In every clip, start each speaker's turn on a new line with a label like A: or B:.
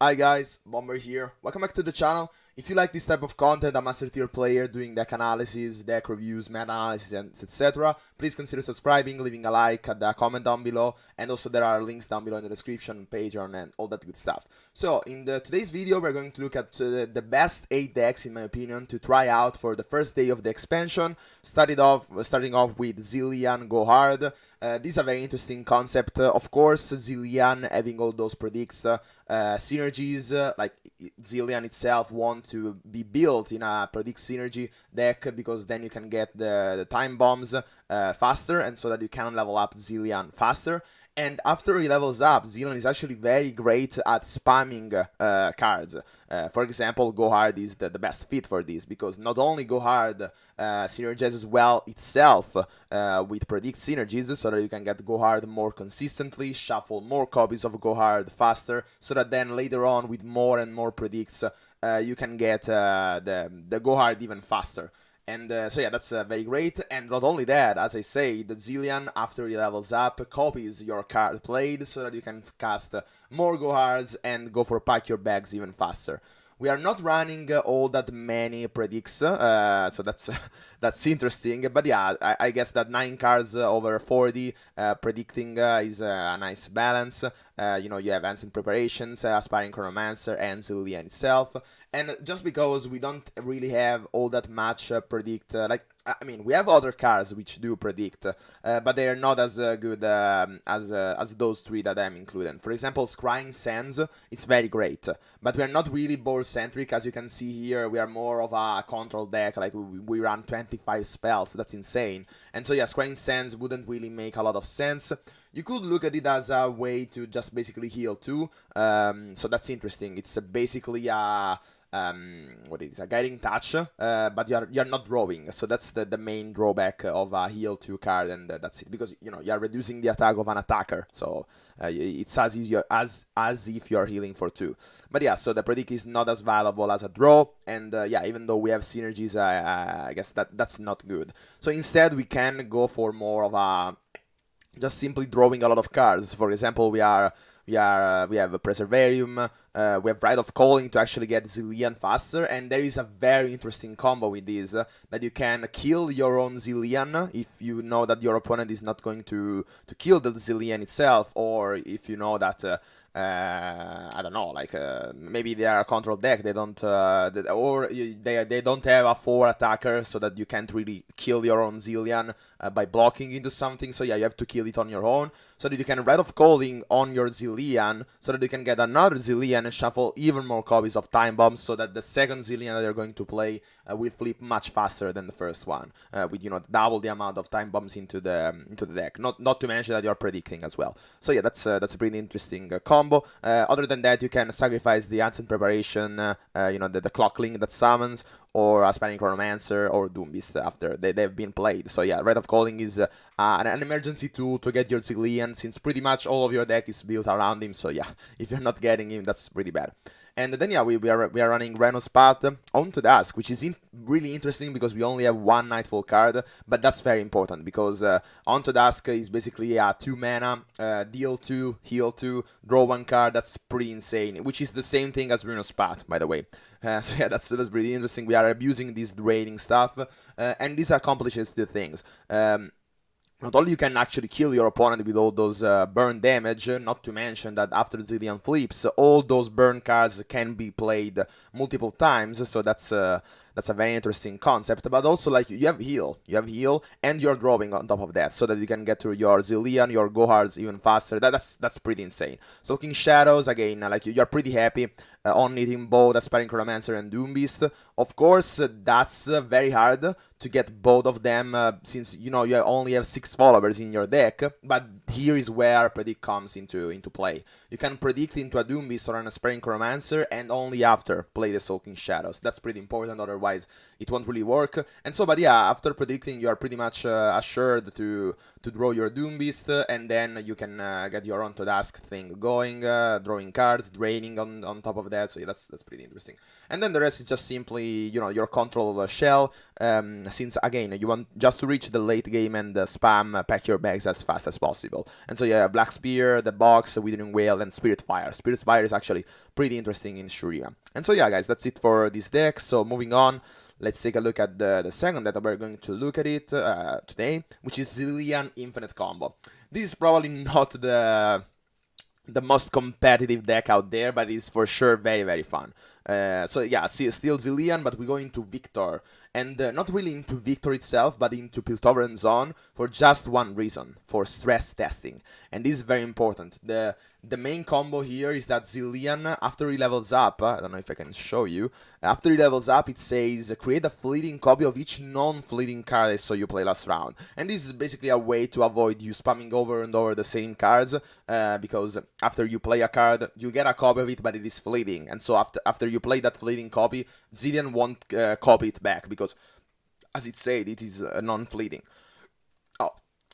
A: Hi guys, Bomber here. Welcome back to the channel. If you like this type of content, a master tier player doing deck analysis, deck reviews, meta analysis, and etc., please consider subscribing, leaving a like, a comment down below, and also there are links down below in the description, Patreon, and all that good stuff. So, in today's video, we're going to look at the best 8 decks, in my opinion, to try out for the first day of the expansion, starting off with Zilean Go Hard. This is a very interesting concept. Of course, Zilean having all those predicts, synergies, like Zilean itself want to be built in a predict synergy deck because then you can get the time bombs faster, and so that you can level up Zilean faster. And after he levels up, Zilean is actually very great at spamming cards. For example, Go Hard is the best fit for this, because not only Go Hard synergizes well itself with predict synergies, so that you can get Go Hard more consistently, shuffle more copies of Go Hard faster, so that then later on with more and more predicts, you can get the Go Hard even faster. And so yeah, that's very great. And not only that, as I say, the Zilean, after he levels up, copies your card played so that you can cast more Go Hards and go for pack your bags even faster. We are not running all that many predicts, so that's interesting. But yeah, I guess that 9 cards over 40 predicting is a nice balance. You know, you have Ancient Preparations, Aspiring Chronomancer, and Zilean itself. And just because we don't really have all that much predict, like, I mean, we have other cards which do predict, but they are not as good as those 3 that I'm including. For example, Scrying Sands, it's very great, but we are not really board-centric. As you can see here, we are more of a control deck, like we run 25 spells, that's insane. And so yeah, Scrying Sands wouldn't really make a lot of sense. You could look at it as a way to just basically heal too, so that's interesting. It's basically a a guiding touch, but you're not drawing, so that's the main drawback of a heal 2 card, and that's it, because you know you're reducing the attack of an attacker, so it's as if you're healing for 2. But yeah, so the predict is not as valuable as a draw, and yeah, even though we have synergies, I guess that's not good. So instead we can go for more of a just simply drawing a lot of cards. For example, we have a Preservarium, we have Rite of Calling to actually get Zilean faster, and there is a very interesting combo with this, that you can kill your own Zilean if you know that your opponent is not going to kill the Zilean itself, or if you know that I don't know, like maybe they are a control deck, they don't they don't have a 4 attacker, so that you can't really kill your own Zilean by blocking into something. So yeah, you have to kill it on your own, so that you can Rite of Calling on your Zilean, so that you can get another Zilean and shuffle even more copies of time bombs, so that the second Zilean that you're going to play will flip much faster than the first one, with, you know, double the amount of time bombs into the deck. Not to mention that you're predicting as well. So yeah, that's a pretty interesting combo. Other than that, you can sacrifice the Ancient Preparation, you know, the Clock Link that summons, or Aspiring Chronomancer, or Doombeast after they've been played. So yeah, Rite of Calling is an emergency tool to get your Zilean, since pretty much all of your deck is built around him. So yeah, if you're not getting him, that's pretty bad. And then yeah, we are running Reno's Path onto Dusk, which is really interesting because we only have 1 Nightfall card, but that's very important because onto Dusk is basically a 2 mana, deal 2, heal 2, draw 1 card. That's pretty insane, which is the same thing as Reno's Path, by the way. So yeah, that's really interesting. We are abusing this draining stuff, and this accomplishes 2 things. Not only you can actually kill your opponent with all those burn damage, not to mention that after Zilean flips, all those burn cards can be played multiple times, so that's a very interesting concept. But also, like, you have heal, and you're drawing on top of that, so that you can get to your Zilean, your Go Hards even faster. That's pretty insane. Sulking Shadows, again, like, you're pretty happy on hitting both Aspiring Chronomancer and Doombeast. Of course, that's very hard to get both of them, since, you know, you only have 6 followers in your deck, but here is where predict comes into play. You can predict into a Doombeast or an Aspiring Chronomancer, and only after play the Sulking Shadows. That's pretty important, otherwise otherwise it won't really work. And so, but yeah, after predicting, you are pretty much assured to draw your Doom Beast, and then you can get your On to Dusk thing going, drawing cards, draining on top of that. So yeah, that's pretty interesting. And then the rest is just simply, you know, your control shell. Since again you want just to reach the late game and spam pack your bags as fast as possible. And so yeah, Black Spear, the box, Withering Whale, and Spirit Fire. Spirit Fire is actually pretty interesting in Shuria. And so yeah, guys, that's it for this deck. So moving on, let's take a look at the second that we're going to look at it today, which is Zilean Infinite Combo. This is probably not the most competitive deck out there, but it's for sure very, very fun. So yeah, still Zilean, but we go into Victor. And not really into Victor itself, but into Piltover Zone for just one reason, for stress testing. And this is very important. The main combo here is that Zilean, after he levels up, I don't know if I can show you, after he levels up it says create a fleeting copy of each non-fleeting card I saw you play last round. And this is basically a way to avoid you spamming over and over the same cards, because after you play a card, you get a copy of it, but it is fleeting. And so after you play that fleeting copy, Zilean won't copy it back, because as it said, it is non-fleeting. Oh,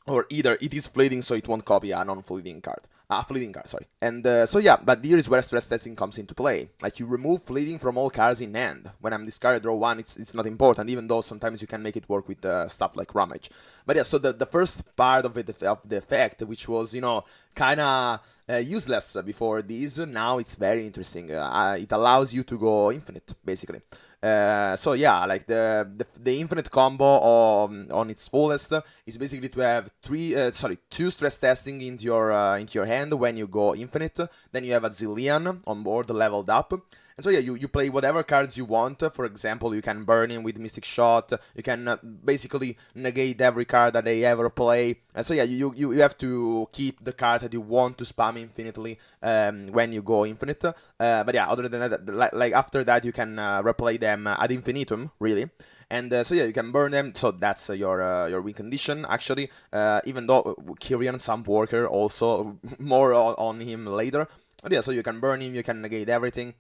A: or either it is fleeting, so it won't copy a non-fleeting card. Fleeting card, sorry. And so yeah, but here is where stress testing comes into play. Like, you remove fleeting from all cards in hand. When I'm discarded draw one, it's not important, even though sometimes you can make it work with stuff like Rummage. But yeah, so the first part of the effect, which was, you know, kinda useless before this, now it's very interesting. It allows you to go infinite, basically. So yeah, like the infinite combo on its fullest is basically to have two stress testing into your hand when you go infinite. Then you have a Zilean on board leveled up. And so yeah, you play whatever cards you want. For example, you can burn him with Mystic Shot. You can basically negate every card that they ever play. And so yeah, you have to keep the cards that you want to spam infinitely when you go infinite. But yeah, other than that, like after that, you can replay them ad infinitum, really. And so yeah, you can burn them. So that's your win condition, actually. Even though Kyrian Sumpworker also more on him later. But yeah, so you can burn him, you can negate everything.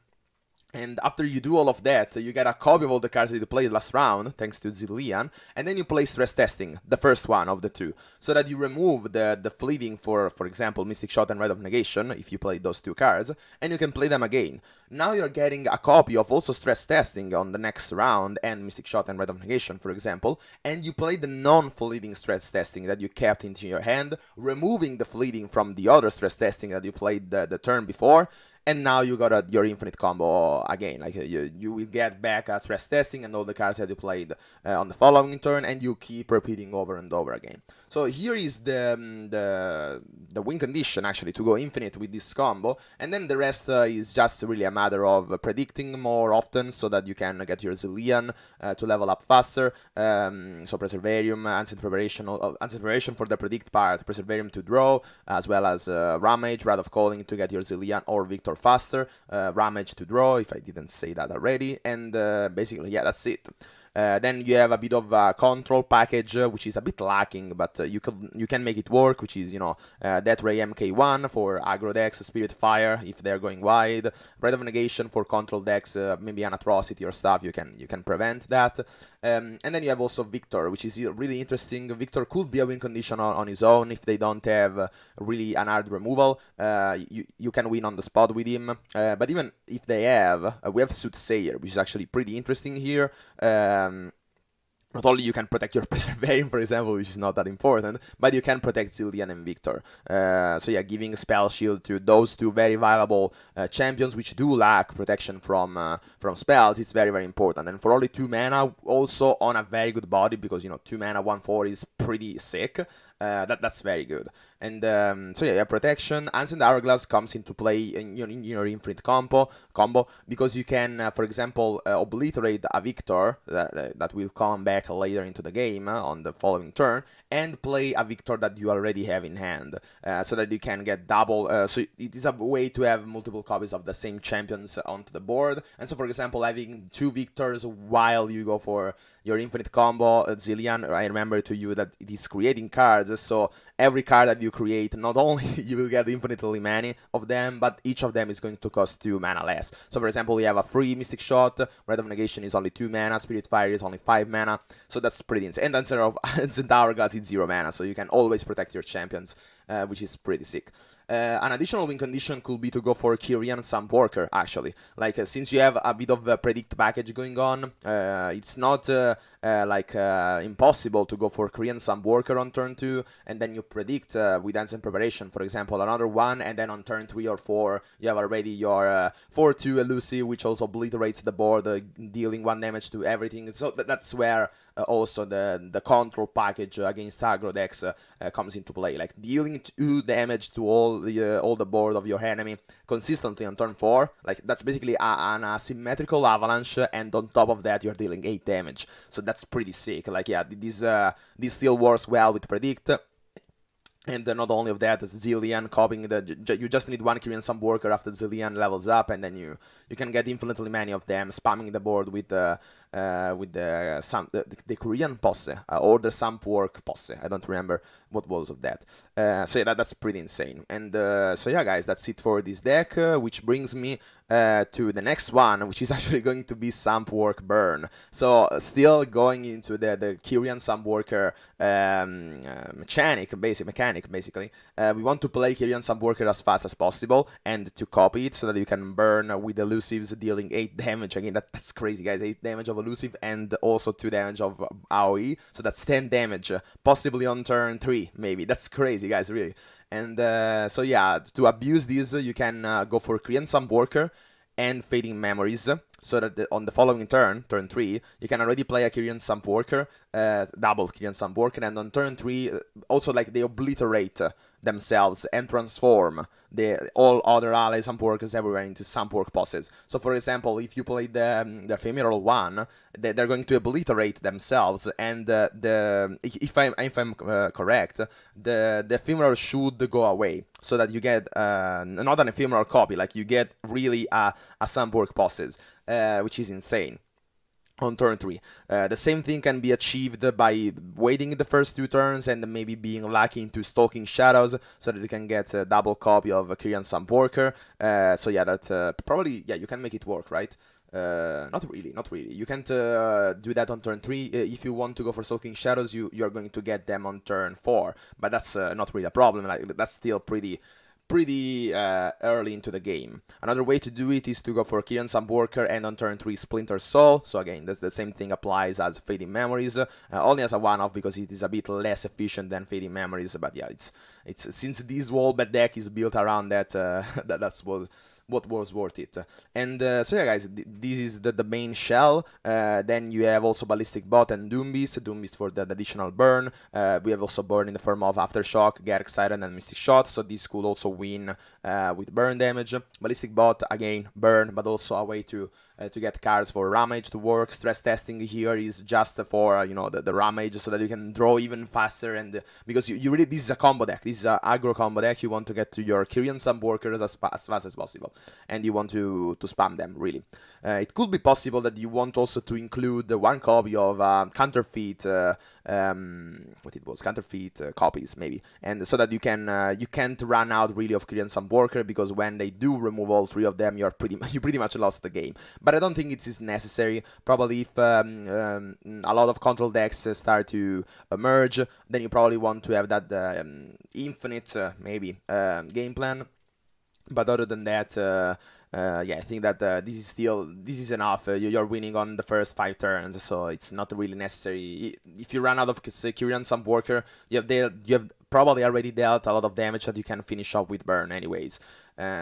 A: And after you do all of that, you get a copy of all the cards that you played last round, thanks to Zilean, and then you play stress testing, the first one of the two, so that you remove the fleeting for example, Mystic Shot and Rite of Negation, if you play those two cards, and you can play them again. Now you're getting a copy of also stress testing on the next round, and Mystic Shot and Rite of Negation, for example, and you play the non-fleeting stress testing that you kept into your hand, removing the fleeting from the other stress testing that you played the turn before. And now you got your infinite combo again. Like, you will get back a stress testing and all the cards that you played on the following turn, and you keep repeating over and over again. So here is the win condition, actually, to go infinite with this combo, and then the rest is just really a matter of predicting more often so that you can get your Zilean to level up faster. So Preservarium, Ancient Preparation for the predict part, Preservarium to draw, as well as Ramage, Wrath of Calling to get your Zilean or Victor faster, Ramage to draw, if I didn't say that already, and basically, yeah, that's it. Then you have a bit of a control package, which is a bit lacking, but you can make it work, which is, you know, Death Ray MK1 for aggro decks, Spirit Fire if they're going wide, Rite of Negation for control decks, maybe an Atrocity or stuff, you can prevent that. And then you have also Victor, which is really interesting. Victor could be a win condition on his own if they don't have really an hard removal. You can win on the spot with him, but even if they have, we have Soothsayer, which is actually pretty interesting here. Not only you can protect your Preservarium, for example, which is not that important, but you can protect Zilean and Victor. So yeah, giving Spell Shield to those two very viable champions, which do lack protection from spells, it's very, very important. And for only 2 mana, also on a very good body, because, you know, 2 mana, 1/4 is pretty sick. That's very good. And so yeah, protection. Ancient Hourglass comes into play in your infinite combo because you can, for example, obliterate a Victor that will come back later into the game on the following turn, and play a Victor that you already have in hand, so that you can get double. So it is a way to have multiple copies of the same champions onto the board. And so, for example, having 2 Victors while you go for your infinite combo, Zilean, I remember to you that it is creating cards cards, so every card that you create, not only you will get infinitely many of them, but each of them is going to cost 2 mana less. So for example, we have a free Mystic Shot, Red of Negation is only 2 mana, Spirit Fire is only 5 mana, so that's pretty insane. And Dancer of Ancient Hourglass is 0 mana, so you can always protect your champions, which is pretty sick. An additional win condition could be to go for Kyrian Sumpworker, actually. Like, since you have a bit of a predict package going on, it's not impossible to go for Kyrian Sumpworker on turn 2, and then you predict with Ancient Preparation, for example, another one, and then on turn 3 or 4, you have already your 4-2 Elusive, which also obliterates the board, dealing 1 damage to everything. So that's where also the control package against aggro decks comes into play, like dealing 2 damage to all the board of your enemy consistently on turn 4. Like, that's basically an asymmetrical avalanche, and on top of that you're dealing 8 damage, so that's pretty sick. Like, yeah, this still works well with predict. And not only of that, Zilean copying you just need 1 Kyrian Sumpworker after Zilean levels up, and then you can get infinitely many of them, spamming the board with the Korean Posse, or the Sumpwork Posse. I don't remember what was of that. So yeah, that's pretty insane. And so yeah, guys, that's it for this deck, which brings me to the next one, which is actually going to be Sumpwork Burn. So still going into the Kyrian Sumpworker mechanic, basically. We want to play Kyrian Sumpworker as fast as possible, and to copy it so that you can burn with Elusives, dealing 8 damage. Again, that's crazy, guys. 8 damage of Elusive, and also 2 damage of AoE, so that's 10 damage, possibly on turn 3, maybe. That's crazy, guys, really. And so yeah, to abuse this, you can go for Kyrian Sumpworker and Fading Memories, so that on the following turn 3, you can already play a Kyrian Sumpworker, double Kyrian Sumpworker, and on turn 3, also, like, they obliterate themselves and transform all other allies Sumpworkers everywhere into Sumpwork Posses. So for example, if you play the ephemeral one, they're going to obliterate themselves, and if I'm correct, the ephemeral should go away, so that you get not an ephemeral copy, like you get really a Sumpwork Posses, which is insane. On turn 3. The same thing can be achieved by waiting the first 2 turns and maybe being lucky into Stalking Shadows, so that you can get a double copy of Kyrian Sumpworker. So yeah, that probably, yeah, you can make it work, right? Not really. You can't do that on turn 3. If you want to go for Stalking Shadows, you're going to get them on turn 4, but that's not really a problem. Like, that's still pretty early into the game. Another way to do it is to go for Kyrian Sumpworker and on turn 3 Splinter Soul. So again, that's the same thing applies as Fading Memories, only as a one-off because it is a bit less efficient than Fading Memories. But yeah, it's since this wallbad deck is built around that, that's what was worth it. And so yeah, guys, this is the main shell. Then you have also Ballistic Bot and Doombeast for the additional burn. We have also burn in the form of Aftershock, Garrick Siren, and Mystic Shot, so this could also win with burn damage. Ballistic Bot, again, burn, but also a way to get cards for Ramage to work. Stress Testing here is just for, the Ramage, so that you can draw even faster, and because you really, this is a combo deck, this is an aggro combo deck. You want to get to your Kyrian Sumpworkers as fast as possible, and you want to spam them, really. It could be possible that you want also to include 1 copy of counterfeit, counterfeit copies, maybe, and so that you can't run out really of Kyrian Sumpworker, because when they do remove all 3 of them, you pretty much lost the game. But I don't think it is necessary. Probably if a lot of control decks start to emerge, then you probably want to have that infinite game plan. But other than that, yeah, I think that this is enough. You're winning on the first 5 turns, so it's not really necessary. If you run out of Kyrian Sumpworker, you have probably already dealt a lot of damage that you can finish off with burn anyways.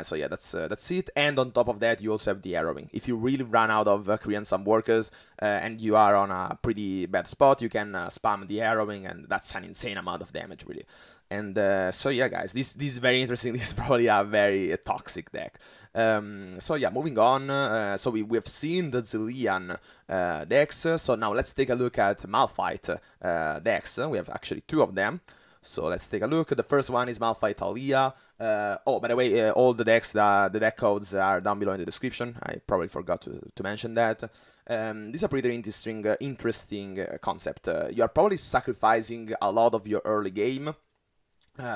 A: So yeah, that's it. And on top of that, you also have the arrowing. If you really run out of Kyrian Sumpworkers and you are on a pretty bad spot, you can spam the arrowing, and that's an insane amount of damage, really. And so yeah, guys, this is very interesting. This is probably a very toxic deck. So yeah, moving on. So we've seen the Zilean decks. So now let's take a look at Malphite decks. We have actually 2 of them. So let's take a look. The first one is Malphite Taliyah. Oh, by the way, all the decks, the deck codes are down below in the description. I probably forgot to mention that. This is a pretty interesting concept. You are probably sacrificing a lot of your early game.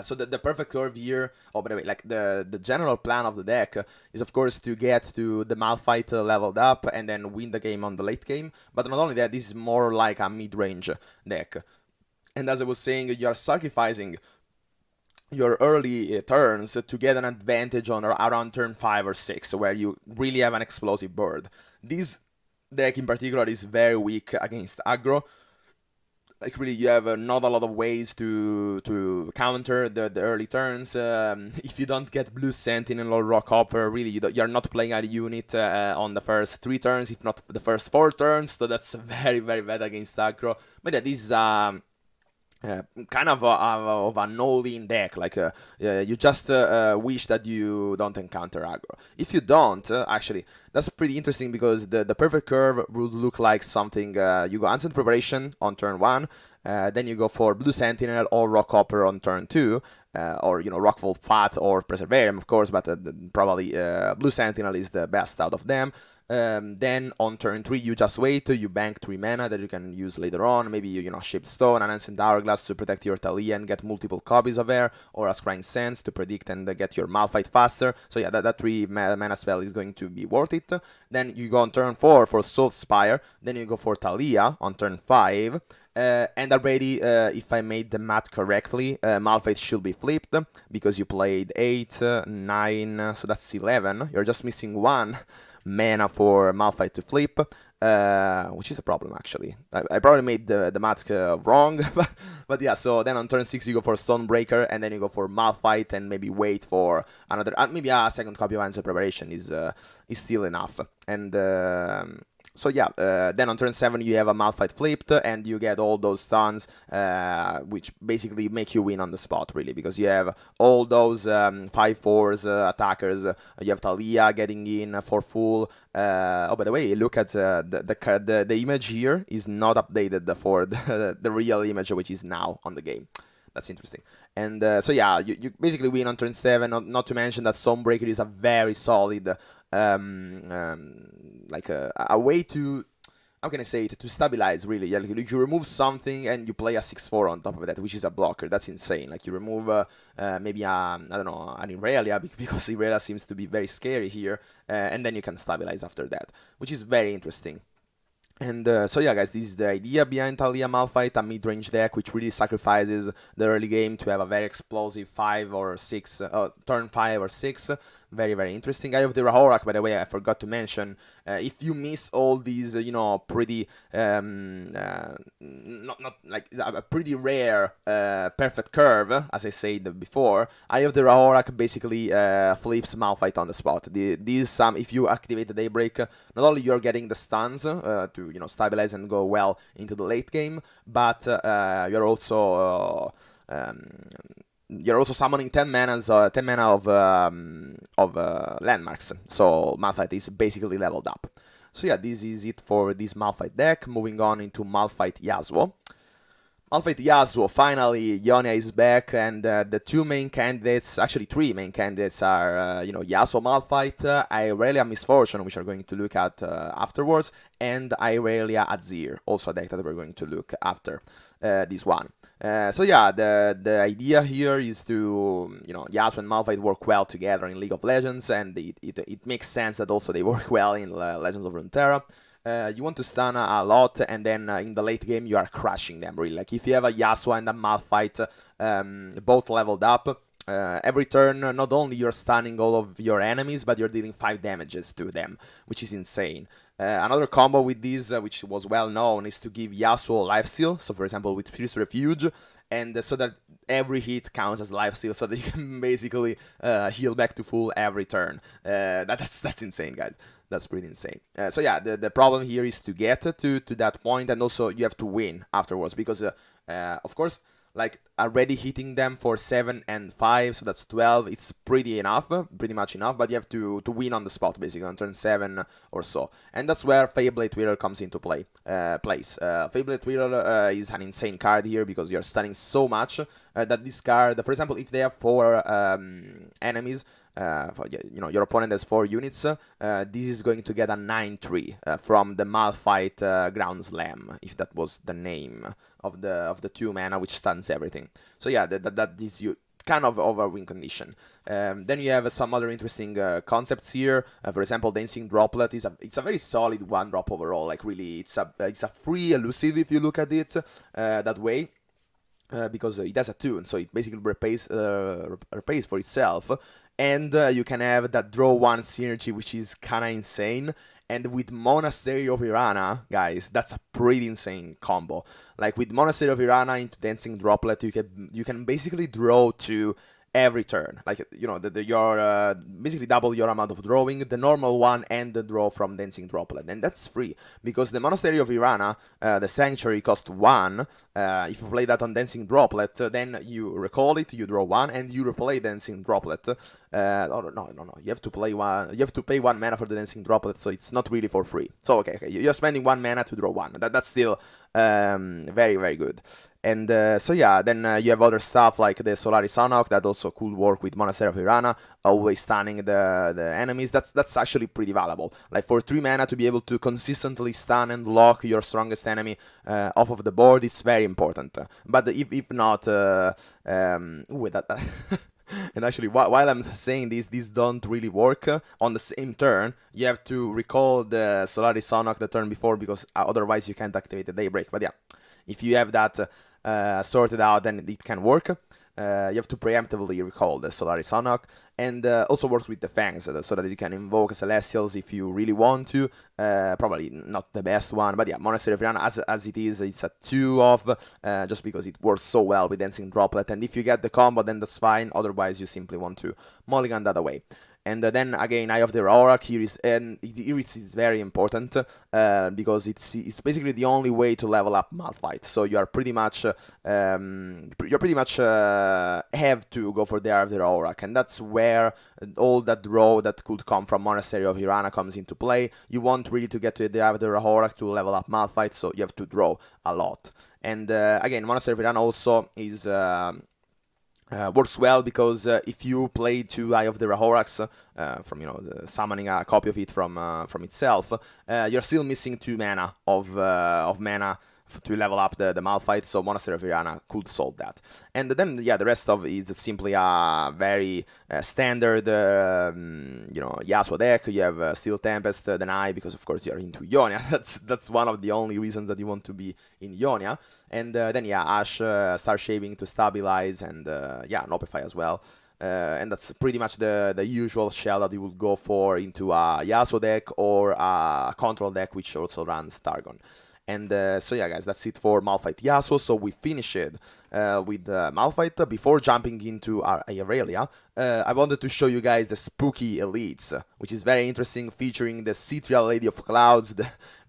A: So the perfect curve here, oh, by the way, like the general plan of the deck is, of course, to get to the Malphite leveled up and then win the game on the late game. But not only that, this is more like a mid-range deck. And as I was saying, you are sacrificing your early turns to get an advantage on around turn 5 or 6, where you really have an explosive board. This deck in particular is very weak against aggro. Like, really, you have not a lot of ways to counter the early turns. If you don't get Blue Sentinel or Rock Hopper, really, you're not playing a unit on the first 3 turns, if not the first 4 turns, so that's very, very bad against aggro. But yeah, this is kind of a no-lean deck. Like, you just wish that you don't encounter aggro. If you don't, actually, that's pretty interesting, because the perfect curve would look like something. You go Ancient Preparation on turn 1, then you go for Blue Sentinel or Rock Hopper on turn 2, or, Rockfall Fat or Preservarium, of course, but probably Blue Sentinel is the best out of them. Then on turn 3 you just wait, you bank 3 mana that you can use later on, maybe Shaped Stone, an Ancient Hourglass to protect your Taliyah and get multiple copies of her, or a Scrying Sands to predict and get your Malphite faster. So yeah, that 3 mana spell is going to be worth it. Then you go on turn 4 for Soul Spire, then you go for Taliyah on turn 5, and already, if I made the math correctly, Malphite should be flipped, because you played 8, 9, so that's 11, you're just missing 1 mana for Malphite to flip, which is a problem, actually. I probably made the math wrong, but yeah, so then on turn 6 you go for Stonebreaker, and then you go for Malphite, and maybe wait for another, maybe a second copy of Ancient Preparation is still enough. And so yeah, then on turn 7 you have a Malphite flipped, and you get all those stuns, which basically make you win on the spot, really, because you have all those 5/4s attackers. You have Taliyah getting in for full. Oh, by the way, look at the image here is not updated for the real image, which is now on the game. That's interesting. And so yeah, you basically win on turn 7, not to mention that Stonebreaker is a very solid like a way to, how can I say it, to stabilize, really. Yeah, like you remove something and you play a 6/4 on top of that, which is a blocker. That's insane. Like, you remove maybe I don't know, an Irelia, because Irelia seems to be very scary here, and then you can stabilize after that, which is very interesting. And so yeah, guys, this is the idea behind Taliyah Malphite, a mid-range deck which really sacrifices the early game to have a very explosive 5 or 6, turn 5 or 6. Very, very interesting. Eye of the Rahorak, by the way, I forgot to mention. If you miss all these, pretty, not like a pretty rare perfect curve, as I said before, Eye of the Rahorak basically flips Malphite on the spot. If you activate the Daybreak, not only you're getting the stuns to stabilize and go well into the late game, but you're also summoning 10 mana of landmarks, so Malphite is basically leveled up. So yeah, this is it for this Malphite deck. Moving on into Malphite Yasuo. Malphite Yasuo, finally, Ionia is back, and the 2 main candidates, actually 3 main candidates are, Yasuo Malphite, Irelia Misfortune, which we're going to look at afterwards, and Irelia Azir, also a deck that we're going to look after this one. So yeah, the idea here is to, Yasuo and Malphite work well together in League of Legends, and it makes sense that also they work well in Legends of Runeterra. You want to stun a lot, and then in the late game you are crushing them, really. Like, if you have a Yasuo and a Malphite both leveled up, every turn not only you're stunning all of your enemies, but you're dealing 5 damages to them, which is insane. Another combo with this, which was well known, is to give Yasuo lifesteal, so for example with Fierce Refuge, and so that every hit counts as lifesteal, so that you can basically heal back to full every turn. That's insane, guys. That's pretty insane. So yeah, the problem here is to get to that point, and also you have to win afterwards, because of course like already hitting them for 7 and 5, so that's 12. It's pretty much enough, but you have to win on the spot, basically, on turn 7 or so. And that's where Fablade Twirler comes into play. Fablade Twirler is an insane card here, because you're stunning so much that this card, for example, if they have 4 enemies, your opponent has 4 units, this is going to get a 9-3 from the Malphite Ground Slam, if that was the name of the 2 mana, which stuns everything. So yeah, that is you kind of over win condition. Then you have some other interesting concepts here. For example, Dancing Droplet it's a very solid 1-drop overall. Like really, it's a free elusive if you look at it that way. Because it has a tune, so it basically repays for itself, and you can have that draw 1 synergy, which is kinda insane. And with Monastery of Irana, guys, that's a pretty insane combo. Like with Monastery of Irana into Dancing Droplet, you can basically draw 2 every turn. Like, you know, your basically double your amount of drawing, the normal one and the draw from Dancing Droplet. And that's free, because the Monastery of Irana, the Sanctuary, cost 1. If you play that on Dancing Droplet, then you recall it, you draw 1, and you replay Dancing Droplet. No. You have to play 1. You have to pay 1 mana for the Dancing Droplet, so it's not really for free. So okay, you're spending 1 mana to draw 1. That's still very, very good. And so yeah, then you have other stuff like the Solaris Sonok that also could work with Monastery of Irana, always stunning the enemies. That's actually pretty valuable. Like for 3 mana to be able to consistently stun and lock your strongest enemy off of the board is very important. But if not, and actually, while I'm saying these don't really work on the same turn. You have to recall the Solaris Sonok the turn before, because otherwise you can't activate the Daybreak. But yeah, if you have that sorted out, then it can work. You have to preemptively recall the Solaris Sonok, and also works with the Fangs, so that you can invoke Celestials if you really want to. Probably not the best one, but yeah, Monastery of Irana, as it is, it's a 2-of, just because it works so well with Dancing Droplet, and if you get the combo, then that's fine, otherwise you simply want to mulligan that away. And then again, Eye of the Auroch here is, and Iris is very important because it's basically the only way to level up Malphite. So you are pretty much have to go for the Eye of the Auroch, and that's where all that draw that could come from Monastery of Irana comes into play. You want really to get to the Eye of the Auroch to level up Malphite, so you have to draw a lot. And again, Monastery of Irana also is works well, because if you play 2 Eye of the Rahorax from summoning a copy of it from itself, you're still missing 2 mana of mana to level up the Malphite, so Monastery of Irana could solve that. And then, yeah, the rest of it is simply a very standard, Yasuo deck. You have Steel Tempest, Deny, because of course you're into Ionia. That's one of the only reasons that you want to be in Ionia. And then, yeah, Ash, Star Shaving to stabilize, and yeah, Nopify as well. And that's pretty much the usual shell that you would go for into a Yasuo deck or a control deck, which also runs Targon. And so yeah, guys, that's it for Malphite Yasuo. So we finished with Malphite. Before jumping into our Irelia, I wanted to show you guys the spooky elites, which is very interesting, featuring the Citria Lady of Clouds,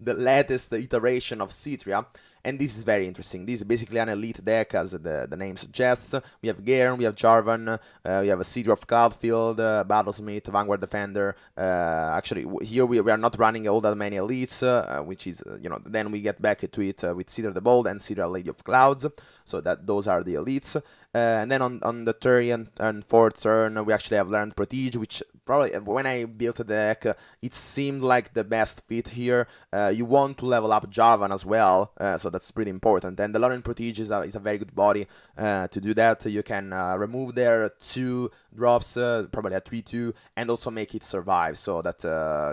A: the latest iteration of Citria. And this is very interesting. This is basically an elite deck, as the name suggests. We have Garen, we have Jarvan, we have a Cedar of Cloudfield, Battlesmith, Vanguard Defender. Actually, here we are not running all that many elites, which is, then we get back to it with Cedar the Bold and Cedar Lady of Clouds. So those are the elites. And then on the third and fourth turn, we actually have Learned Prestige, which probably, when I built the deck, it seemed like the best fit here. You want to level up Jarvan as well, so that's pretty important. And the Learned Prestige is a very good body to do that. You can remove their 2 drops, probably a 3/2, and also make it survive. So that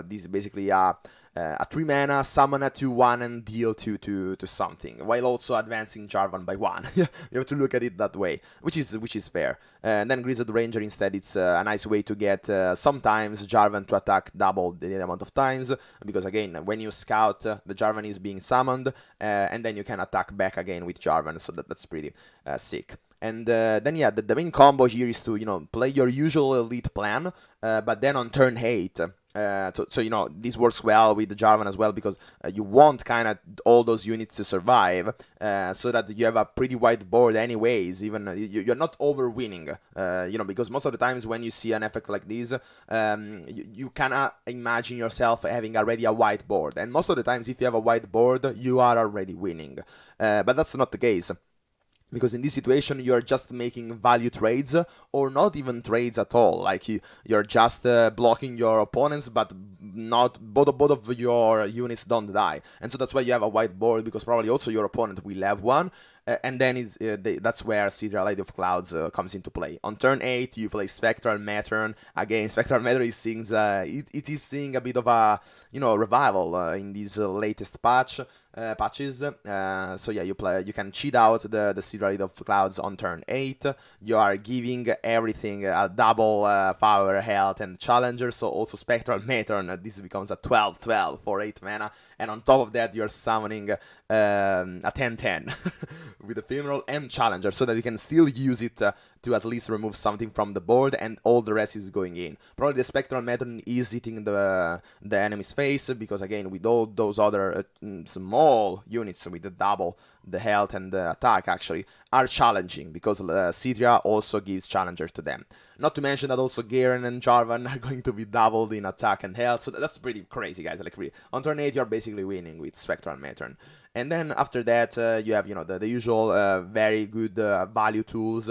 A: this is basically a 3 mana, summon a 2/1 and deal 2 to something, while also advancing Jarvan by 1. You have to look at it that way, which is fair. And then Grizzled Ranger instead, it's a nice way to get sometimes Jarvan to attack double the amount of times, because again, when you scout, the Jarvan is being summoned, and then you can attack back again with Jarvan, so that's pretty sick. And then, yeah, the main combo here is to, play your usual elite plan, but then on turn 8, So you know, this works well with the Jarvan as well, because you want kind of all those units to survive, so that you have a pretty wide board anyways, even you're not over winning, you know, because most of the times when you see an effect like this, you cannot imagine yourself having already a wide board, and most of the times if you have a wide board, you are already winning, but that's not the case. Because in this situation, you're just making value trades, or not even trades at all. Like you're just blocking your opponents, but not both of your units don't die. And so that's why you have a white board, because probably also your opponent will have one. And then that's where Sidra Lady of Clouds comes into play. On turn 8, you play Spectral Matron. Again, Spectral Matron is seeing it is seeing a bit of a, you know, revival in these latest patches. So yeah, you can cheat out the Sidra Lady of Clouds on turn 8. You are giving everything a double power, health, and challenger. So also Spectral Matron, this becomes a 12/12 for 8 mana, and on top of that, you're summoning a 10/10 with Ephemeral and Challenger, so that you can still use it to at least remove something from the board, and all the rest is going in. Probably the Spectral Matron is hitting the enemy's face, because again, with all those other small units with the double, the health and the attack actually, are challenging, because Sidria also gives challengers to them. Not to mention that also Garen and Jarvan are going to be doubled in attack and health, so that's pretty crazy, guys. Like, really, on turn 8, you're basically winning with Spectral Matron. And then after that, you have, you know, the usual very good value tools,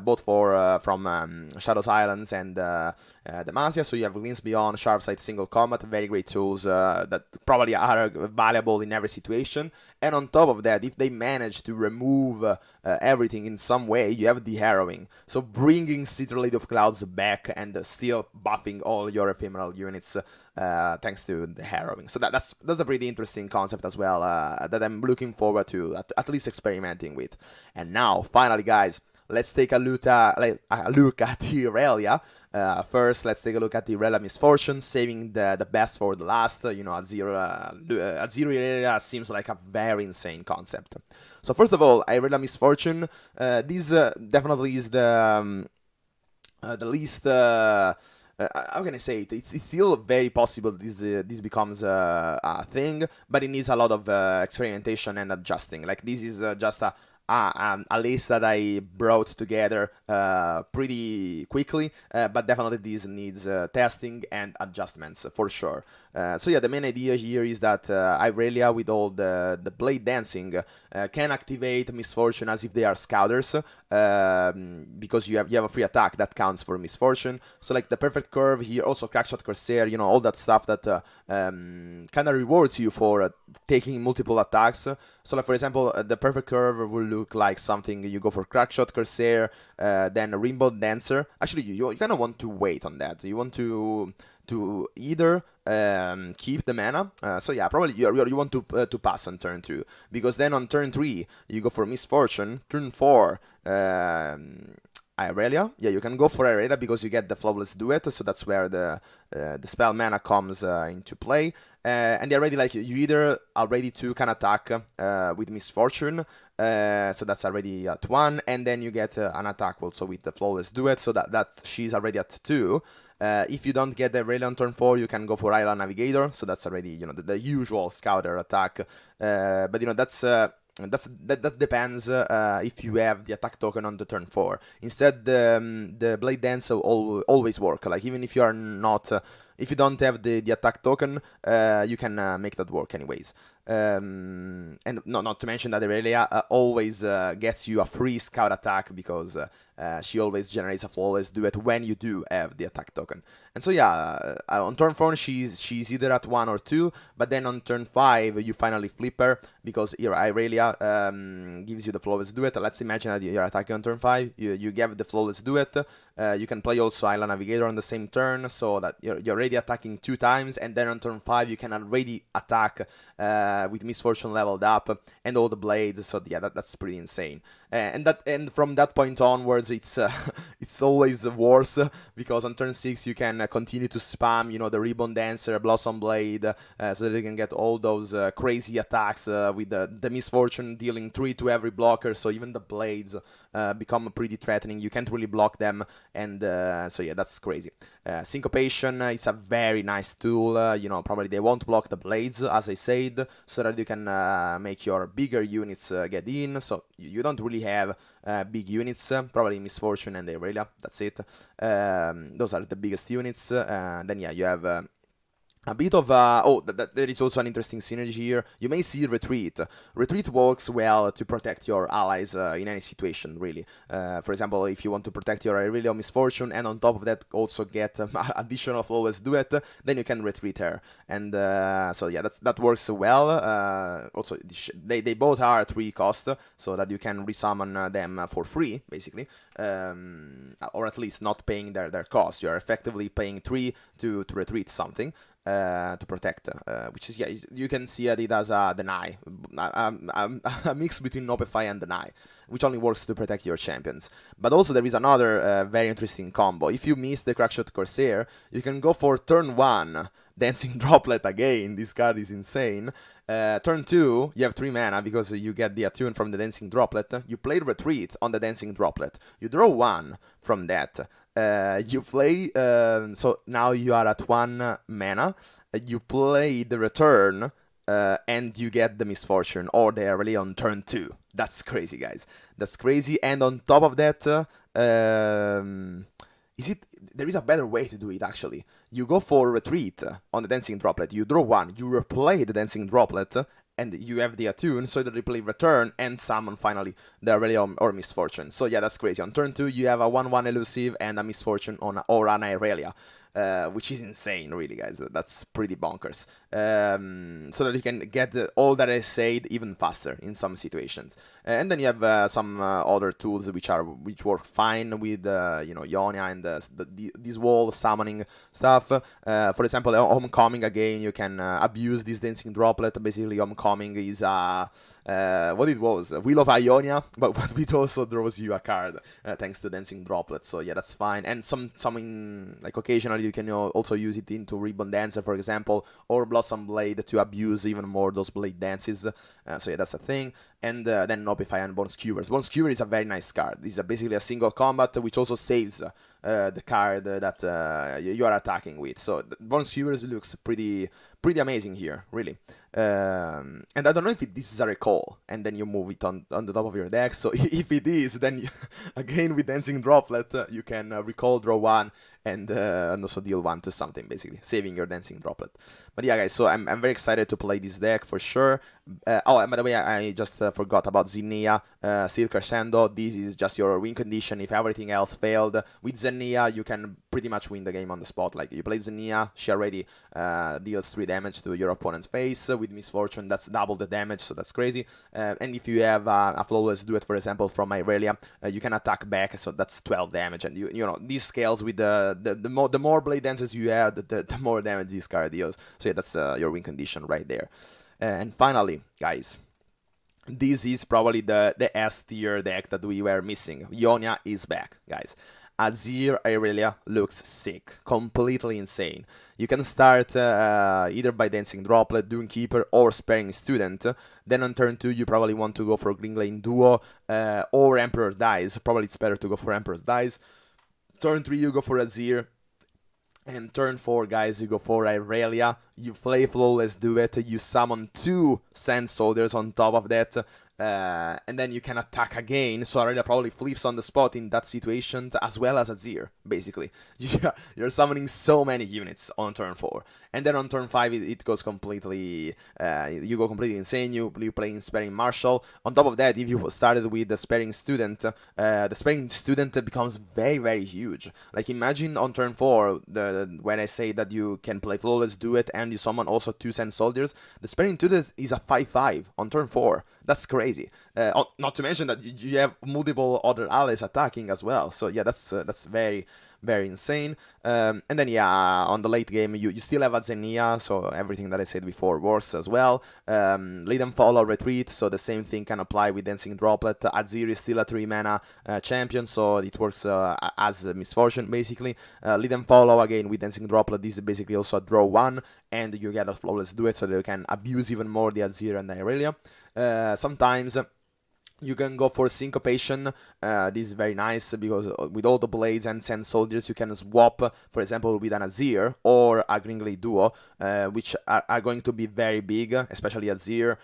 A: both from Shadow's Islands and Demacia. So you have Glints Beyond, Sharpsight, Single Combat, very great tools that probably are valuable in every situation. And on top of that, if they manage to remove everything in some way, you have the Harrowing. So bringing Sidra Lady of Clouds back and still buffing all your ephemeral units thanks to the Harrowing. So that's a pretty interesting concept as well, that I'm looking forward to at least experimenting with. And now, finally, guys, let's take a look at the Irelia. First, let's take a look at the Irelia Misfortune, saving the best for the last. You know, Azir Irelia seems like a very insane concept. So first of all, Irelia Misfortune, this definitely is the least... how can I say it? It's still very possible this becomes a thing, but it needs a lot of experimentation and adjusting. Like, this is just a list that I brought together pretty quickly, but definitely this needs testing and adjustments for sure. So yeah, the main idea here is that Irelia, with all the blade dancing, can activate Misfortune as if they are scouters, because you have a free attack that counts for Misfortune. So like the perfect curve here, also Crackshot Corsair, you know, all that stuff that kind of rewards you for taking multiple attacks. So like, for example, the perfect curve will look like something: you go for Crackshot Corsair, then Rainbow Dancer. Actually, you kind of want to wait on that. You want to either keep the mana, so yeah, probably you want to pass on turn 2, because then on turn 3 you go for Misfortune, turn 4 Irelia. Yeah, you can go for Irelia because you get the Flawless Duet, so that's where the spell mana comes into play. And they're ready, like, you either are ready to can attack with Misfortune, so that's already at 1, and then you get an attack also with the Flawless Duet, so that she's already at 2. If you don't get the Irelia on turn 4, you can go for Island Navigator, so that's already, you know, the usual Scouter attack. But you know, that depends if you have the attack token on the turn 4. Instead, the Blade Dance will always work. Like, even if you are not, if you don't have the attack token, you can make that work anyways. And not to mention that Irelia always gets you a free scout attack, because she always generates a Flawless Duet when you do have the attack token. And so yeah, on turn 4 she's either at 1 or 2, but then on turn 5 you finally flip her, because Irelia gives you the Flawless Duet. Let's imagine that you're attacking on turn 5, you get the Flawless Duet, you can play also Island Navigator on the same turn, so that you're already attacking 2 times, and then on turn 5 you can already attack with Misfortune leveled up and all the blades. So yeah, that's pretty insane. And from that point onwards, it's always worse, because on turn 6 you can continue to spam, you know, the Ribbon Dancer, Blossom Blade, so that you can get all those crazy attacks with the Misfortune dealing 3 to every blocker. So even the blades become pretty threatening. You can't really block them, and so yeah, that's crazy. Syncopation is a very nice tool. You know, probably they won't block the blades, as I said, so that you can make your bigger units get in. So you don't really have big units, probably Misfortune and Irelia, that's it. Those are the biggest units. Then yeah, you have a bit of there is also an interesting synergy here. You may see retreat. Retreat works well to protect your allies in any situation, really. For example, if you want to protect your Irelia Misfortune and on top of that also get additional flawless duet, then you can retreat her. And so yeah, that works well. Also, they both are 3 cost, so that you can resummon them for free, basically. Or at least not paying their cost. You are effectively paying 3 to retreat something. To protect, which is, yeah, you can see it as a deny, a mix between Notify and deny, which only works to protect your champions. But also there is another very interesting combo. If you miss the Crackshot Corsair, you can go for turn 1 Dancing Droplet again. This card is insane. Turn 2, you have 3 mana because you get the attune from the Dancing Droplet. You play Retreat on the Dancing Droplet. You draw 1 from that. You play, so now you are at 1 mana. You play the Return, and you get the Misfortune or the Irelia on turn 2. That's crazy, guys. That's crazy. And on top of that, there is a better way to do it, actually. You go for Retreat on the Dancing Droplet, you draw 1, you replay the Dancing Droplet, and you have the attune, so that you play Return and summon finally the Irelia or Misfortune. So yeah, that's crazy. On turn 2, you have a 1/1 elusive and a Misfortune or an Irelia. Which is insane, really, guys. That's pretty bonkers. So that you can get all that I said even faster in some situations. And then you have some other tools which work fine with Ionia and this wall summoning stuff. For example, Homecoming again, you can abuse this Dancing Droplet. Basically, Homecoming is what it was, Wheel of Ionia, but it also draws you a card thanks to Dancing Droplet. So yeah, that's fine. And some like occasionally you can also use it into Ribbon Dancer, for example, or Blossom Blade to abuse even more those blade dances. So yeah, that's a thing. And then Notify and Bone Skewer. Bone Skewer is a very nice card. This is basically a single combat, which also saves the card that you are attacking with. So Bone Skewers looks pretty amazing here, really. And I don't know if this is a recall, and then you move it on the top of your deck. So if it is, then again with Dancing Droplet, you can recall, draw 1, and also deal 1 to something, basically, saving your Dancing Droplet. But yeah, guys, so I'm very excited to play this deck for sure. Oh, and by the way, I just forgot about Xenia, Steel Crescendo. This is just your win condition if everything else failed. With Xenia, you can pretty much win the game on the spot. Like, you play Xenia, she already deals 3 damage to your opponent's face. With Misfortune, that's double the damage, so that's crazy. And if you have a flawless duet, for example, from Irelia, you can attack back, so that's 12 damage. And you know, these scales with the more blade dances you have, the more damage this card deals. So yeah, that's your win condition right there. And finally, guys, this is probably the S tier deck that we were missing. Ionia is back, guys. Azir Irelia looks sick, completely insane. You can start either by Dancing Droplet, Dunekeeper, or Sparing Student. Then on turn 2, you probably want to go for Green Lane Duo or Emperor Dies. Probably it's better to go for Emperor Dies. Turn 3, you go for Azir. And turn 4, guys, you go for Irelia, you play Flawless Duet, you summon 2 Sand Soldiers on top of that, and then you can attack again, so Irelia probably flips on the spot in that situation, as well as Azir, basically. You're summoning so many units on turn 4. And then on turn 5, it goes completely, you go completely insane, you play in Sparing Marshal. On top of that, if you started with the Sparing Student becomes very, very huge. Like, imagine on turn 4, when I say that you can play Flawless Duet and you summon also 2 Sand Soldiers, the Sparing Student is a 5/5 on turn 4. That's crazy. Not to mention that you have multiple other allies attacking as well. So yeah, that's very, very insane. And then yeah, on the late game, you still have a Xenia, so everything that I said before works as well. Lead and Follow, Retreat, so the same thing can apply with Dancing Droplet. Azir is still a 3 mana champion, so it works as a Misfortune, basically. Lead and Follow, again, with Dancing Droplet, this is basically also a draw 1, and you get a Flawless Duet, so that you can abuse even more the Azir and the Irelia. Sometimes You can go for syncopation. This is very nice because with all the blades and sand soldiers you can swap, for example, with an Azir or a Green Glade duo, which are going to be very big, especially Azir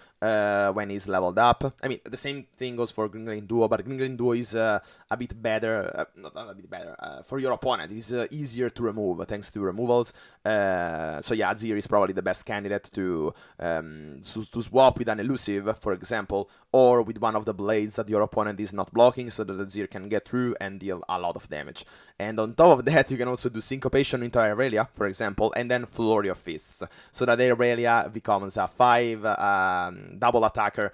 A: when he's leveled up. I mean, the same thing goes for Green Glade duo, but Green Glade duo is a bit better, not a bit better, for your opponent. It's easier to remove thanks to removals. So yeah, Azir is probably the best candidate to swap with an elusive, for example, or with one of the blades that your opponent is not blocking, so that the Azir can get through and deal a lot of damage. And on top of that, you can also do syncopation into Irelia, for example, and then Flurry of Fists, so that Irelia becomes a 5 double attacker,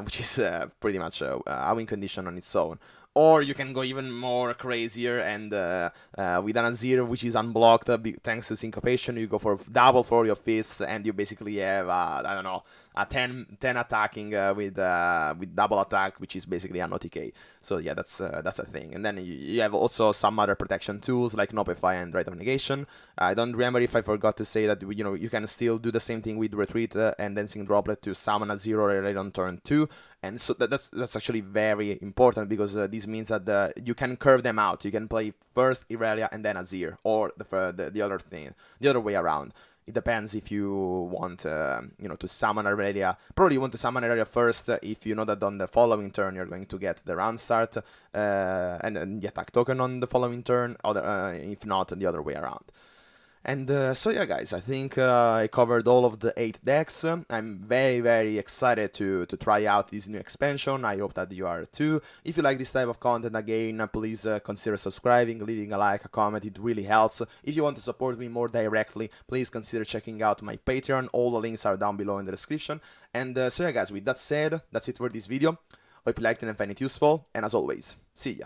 A: which is pretty much a win condition on its own. Or you can go even more crazier and with an Azir which is unblocked thanks to syncopation, you go for double Flurry of Fists and you basically have, I don't know, a 10 attacking with double attack, which is basically an OTK. So yeah, that's a thing. And then you have also some other protection tools like Notify and Rite of Negation. I don't remember if I forgot to say that, you know, you can still do the same thing with Retreat and Dancing Droplet to summon a 0 Irelia on turn 2. And so that's actually very important because this means that you can curve them out. You can play first Irelia and then Azir, or the other thing, the other way around. It depends if you want, you know, to summon Irelia. Probably you want to summon Irelia first if you know that on the following turn you're going to get the round start and the attack token on the following turn, or if not, the other way around. And so yeah, guys, I think I covered all of the 8 decks. I'm very excited to try out this new expansion. I hope that you are too. If you like this type of content, again, please consider subscribing, leaving a like, a comment. It really helps. If you want to support me more directly, please consider checking out my Patreon. All the links are down below in the description. And so yeah, guys, with that said, that's it for this video. Hope you liked it and found it useful. And as always, see ya.